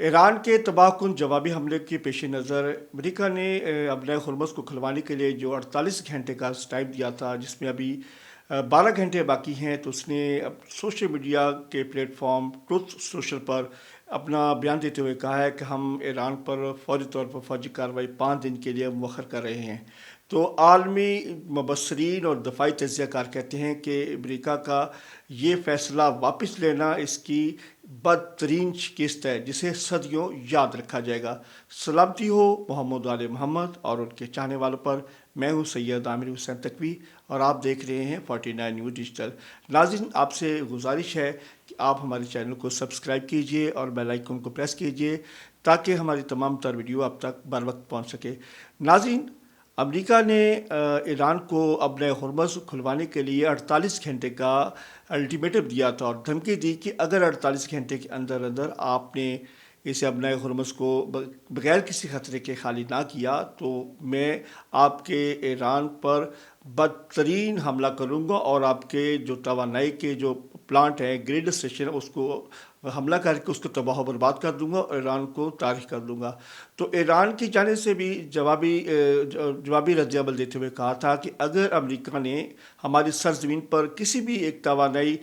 Iran के तबाहकुन जवाबी हमले के पेश नज़र अमेरिका ने अपने हुर्मुज़ को खुलवाने के लिए जो 48 घंटे का टाइम दिया था, जिसमें अभी 12 घंटे बाकी हैं, तो उसने अब सोशल मीडिया के प्लेटफॉर्म ट्रुथ सोशल पर अपना बयान देते हुए कहा है कि हम ईरान पर फौरी तौर पर फौजी कार्रवाई 5 दिन के लिए मौखर कर रहे हैं। तो आलमी मुबसरीन और दफाई तजियाकार कहते हैं कि अमेरिका का ये फ़ैसला वापस लेना इसकी बदतरीन शिकस्त है, जिसे सदियों याद रखा जाएगा। सलामती हो मोहम्मद आले मोहम्मद और उनके चाहने वालों पर। मैं हूँ सैयद आमिर हुसैन तकवी और आप देख रहे हैं 49 न्यूज़ डिजिटल। नाज़रीन, आपसे गुजारिश है कि आप हमारे चैनल को सब्सक्राइब कीजिए और बेल आइकन को प्रेस कीजिए ताकि हमारी तमाम तर वीडियो आप तक बर वक्त पहुँच सके। नाज़रीन, अमेरिका ने ईरान को अपने हुर्मुज़ खुलवाने के लिए 48 घंटे का अल्टीमेटम दिया था और धमकी दी कि अगर 48 घंटे के अंदर अंदर आपने इसे अपने हुर्मुज़ को बगैर किसी खतरे के खाली ना किया तो मैं आपके ईरान पर बदतरीन हमला करूँगा और आपके जो तवानाई के जो प्लांट हैं, ग्रिड स्टेशन है, उसको हमला करके उसको तबाह बर्बाद कर दूंगा और ईरान को तारीख कर दूंगा। तो ईरान की जानिब से भी जवाबी रद्द-ए-अमल देते हुए कहा था कि अगर अमेरिका ने हमारी सरजमीन पर किसी भी एक तवानाई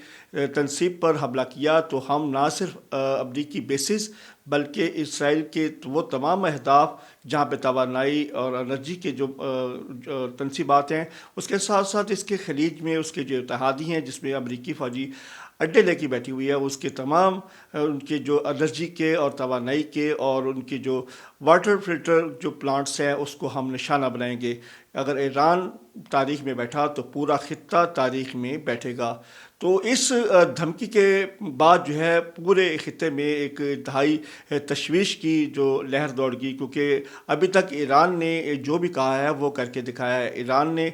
तनसीब पर हमला किया तो हम ना सिर्फ अमरीकी बेसिस बल्कि इसराइल के वो तमाम अहदाफ जहाँ पे तवानाई और एनर्जी के जो तनसीबात हैं, उसके साथ साथ इसके खलीज में उसके जो इत्तेहादी हैं जिसमें अमरीकी फ़ौजी अड्डे लेके बैठी हुई है, उसके तमाम उनके जो एनर्जी के और तवानाई के और उनके जो वाटर फिल्टर जो प्लांट्स हैं उसको हम निशाना बनाएंगे। अगर ईरान तारीख में बैठा तो पूरा खित्ता तारीख में बैठेगा। तो इस धमकी के बाद जो है पूरे खित्ते में एक इंतहाई तशवीश की जो लहर दौड़ गई, क्योंकि अभी तक ईरान ने जो भी कहा है वो करके दिखाया है। ईरान ने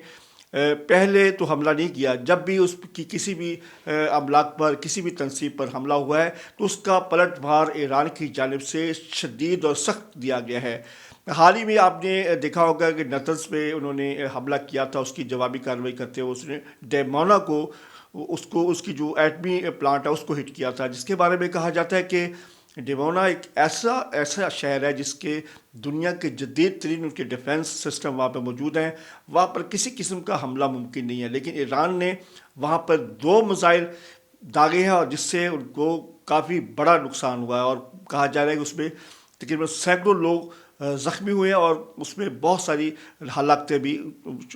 पहले तो हमला नहीं किया, जब भी उसकी किसी भी अमलाक पर किसी भी तनसीब पर हमला हुआ है तो उसका पलटवार ईरान की जानिब से शदीद और सख्त दिया गया है। हाल ही में आपने देखा होगा कि नतंज पे उन्होंने हमला किया था, उसकी जवाबी कार्रवाई करते हुए उसने डेमोना को उसको उसकी जो एटमी प्लांट है उसको हिट किया था, जिसके बारे में कहा जाता है कि डिमोना एक ऐसा ऐसा शहर है जिसके दुनिया के जदीद तरीन उनके डिफेंस सिस्टम वहाँ पर मौजूद हैं, वहाँ पर किसी किस्म का हमला मुमकिन नहीं है। लेकिन ईरान ने वहाँ पर 2 मिसाइल दागे हैं और जिससे उनको काफ़ी बड़ा नुकसान हुआ है और कहा जा रहा है कि उसमें तकरीबन सैकड़ों लोग ज़ख्मी हुए हैं और उसमें बहुत सारी हलाकतें भी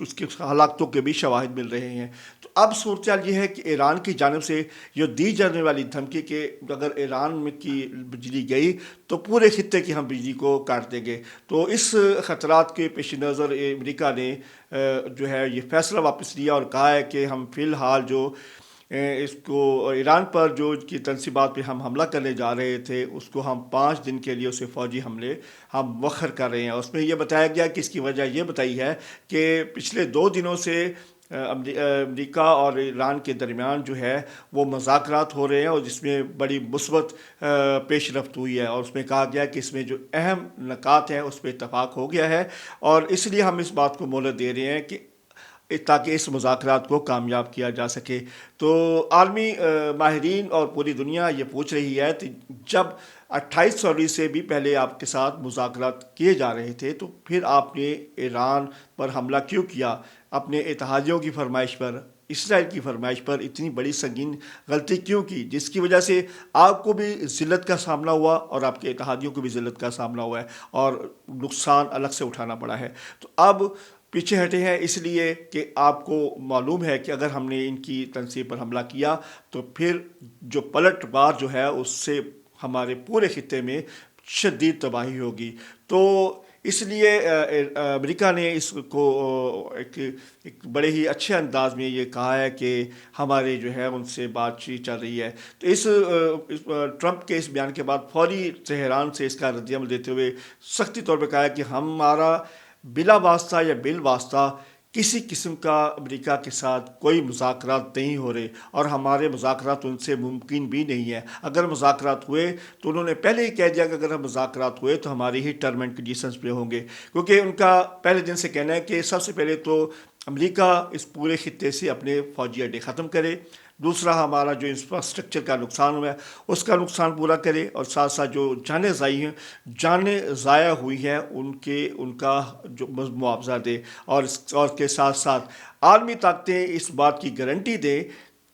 उसकी हलाकतों के भी शवाहिद मिल रहे हैं। तो अब सूरत हाल ये है कि ईरान की जानिब से जो दी जाने वाली धमकी के अगर ईरान में की बिजली गई तो पूरे खित्ते की हम बिजली को काट देंगे। तो इस ख़तरात के पेश नज़र अमेरिका ने जो है ये फ़ैसला वापस लिया और कहा है कि हम फ़िलहाल जो इसको ईरान पर जो की तनसीबात पे हम हमला करने जा रहे थे उसको हम 5 दिन के लिए उसे फ़ौजी हमले हम मौखर कर रहे हैं। उसमें यह बताया गया कि इसकी वजह यह बताई है कि पिछले 2 दिनों से अमेरिका और ईरान के दरमियान जो है वो मुज़ाकरात हो रहे हैं और जिसमें बड़ी मुस्बत पेशरफ्त हुई है और उसमें कहा गया कि इसमें जो अहम नकात हैं उस पर इत्तफाक हो गया है और इसलिए हम इस बात को मोहलत दे रहे हैं कि ताकि इस मुज़ाकरात को कामयाब किया जा सके। तो आलमी माहिरीन और पूरी दुनिया ये पूछ रही है कि जब 28 फरवरी से भी पहले आपके साथ मुज़ाकरात किए जा रहे थे तो फिर आपने ईरान पर हमला क्यों किया? अपने इत्तेहादियों की फरमाइश पर, इसराइल की फरमाइश पर इतनी बड़ी संगीन गलती क्यों की, जिसकी वजह से आपको भी ज़िल्लत का सामना हुआ और आपके इत्तेहादियों को भी ज़िल्लत का सामना हुआ है और नुकसान अलग से उठाना पड़ा है। तो अब पीछे हटे हैं इसलिए कि आपको मालूम है कि अगर हमने इनकी तनसीब पर हमला किया तो फिर जो पलटवार जो है उससे हमारे पूरे खित्ते में शदीद तबाही होगी। तो इसलिए अमेरिका ने इसको एक बड़े ही अच्छे अंदाज में ये कहा है कि हमारे जो है उनसे बातचीत चल रही है। तो इस ट्रंप के इस बयान के बाद फौरी तेहरान से इसका रद्द-ए-अमल देते हुए सख्ती तौर पर कहा है कि हमारा बिला वास्ता या बिल वास्ता किसी किस्म का अमेरिका के साथ कोई मुज़ाकरात नहीं हो रहे और हमारे मुज़ाकरात उनसे मुमकिन भी नहीं है। अगर मुज़ाकरात हुए तो उन्होंने पहले ही कह दिया कि अगर हम मुज़ाकरात हुए तो हमारी ही टर्म एंड कंडीशंस पे होंगे, क्योंकि उनका पहले दिन से कहना है कि सबसे पहले तो अमेरिका इस पूरे खित्ते से अपने फ़ौजी अड्डे ख़त्म करे, دوسرا ہمارا جو انفراسٹرکچر کا نقصان ہوا ہے اس کا نقصان پورا کرے، اور ساتھ ساتھ جو جانیں ضائع ہوئی ہیں ان کا جو معاوضہ دے، اور کے ساتھ ساتھ عالمی طاقتیں اس بات کی گارنٹی دیں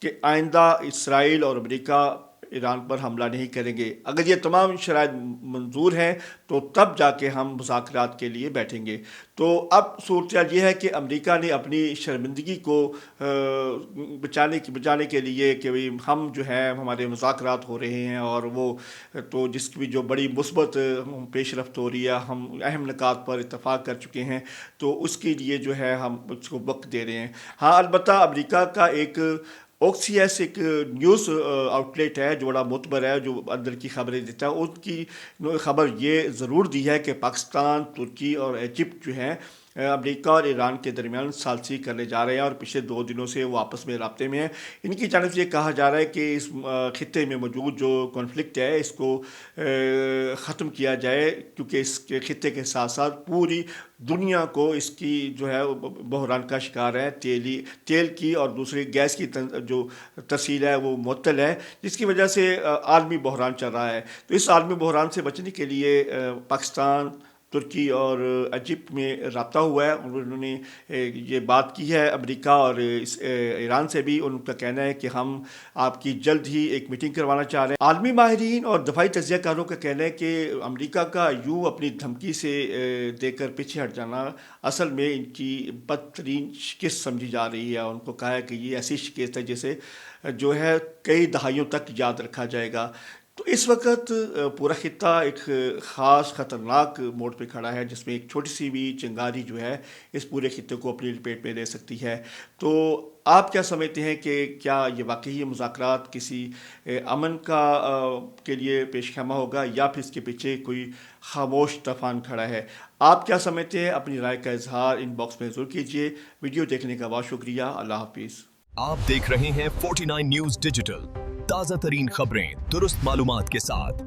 کہ آئندہ اسرائیل اور امریکہ ایران پر حملہ نہیں کریں گے۔ اگر یہ تمام شرائط منظور ہیں تو تب جا کے ہم مذاکرات کے لیے بیٹھیں گے۔ تو اب صورتحال یہ ہے کہ امریکہ نے اپنی شرمندگی کو بچانے کے لیے کہ ہم جو ہے ہمارے مذاکرات ہو رہے ہیں، اور وہ تو جس کی بھی جو بڑی مثبت پیش رفت ہو رہی ہے، ہم اہم نکات پر اتفاق کر چکے ہیں، تو اس کے لیے جو ہے ہم اس کو وقت دے رہے ہیں۔ ہاں البتہ امریکہ کا ایک اوکسیس ایک نیوز آؤٹ لیٹ ہے جو بڑا معتبر ہے، جو اندر کی خبریں دیتا ہے، ان کی خبر یہ ضرور دی ہے کہ پاکستان، ترکی اور ایجپٹ جو ہیں امریکہ اور ایران کے درمیان ثالثی کرنے جا رہے ہیں، اور پچھلے 2 دنوں سے وہ آپس میں رابطے میں ہیں۔ ان کی جانب سے یہ کہا جا رہا ہے کہ اس خطے میں موجود جو کانفلکٹ ہے اس کو ختم کیا جائے، کیونکہ اس کے خطے کے ساتھ ساتھ پوری دنیا کو اس کی جو ہے بحران کا شکار ہے، تیل کی اور دوسری گیس کی جو ترسیل ہے وہ معطل ہے، جس کی وجہ سے عالمی بحران چل رہا ہے۔ تو اس عالمی بحران سے بچنے کے لیے پاکستان، ترکی اور ایجپٹ میں رابطہ ہوا ہے، اور انہوں نے یہ بات کی ہے امریکہ اور ایران سے بھی۔ ان کا کہنا ہے کہ ہم آپ کی جلد ہی ایک میٹنگ کروانا چاہ رہے ہیں۔ عالمی ماہرین اور دفاعی تجزیہ کاروں کا کہنا ہے کہ امریکہ کا یوں اپنی دھمکی سے دے کر پیچھے ہٹ جانا اصل میں ان کی بدترین شکست سمجھی جا رہی ہے۔ ان کو کہا ہے کہ یہ ایسی شکست ہے جسے جو ہے کئی دہائیوں تک یاد رکھا جائے گا۔ تو اس وقت پورا خطہ ایک خاص خطرناک موڑ پہ کھڑا ہے، جس میں ایک چھوٹی سی بھی چنگاری جو ہے اس پورے خطے کو اپنی لپیٹ میں لے سکتی ہے۔ تو آپ کیا سمجھتے ہیں کہ کیا یہ واقعی یہ مذاکرات کسی امن کے لیے پیش خیمہ ہوگا، یا پھر اس کے پیچھے کوئی خاموش طوفان کھڑا ہے؟ آپ کیا سمجھتے ہیں؟ اپنی رائے کا اظہار ان باکس میں ضرور کیجیے۔ ویڈیو دیکھنے کا بہت شکریہ۔ اللہ حافظ۔ آپ دیکھ رہے ہیں 49 نیوز ڈیجیٹل، تازہ ترین خبریں درست معلومات کے ساتھ۔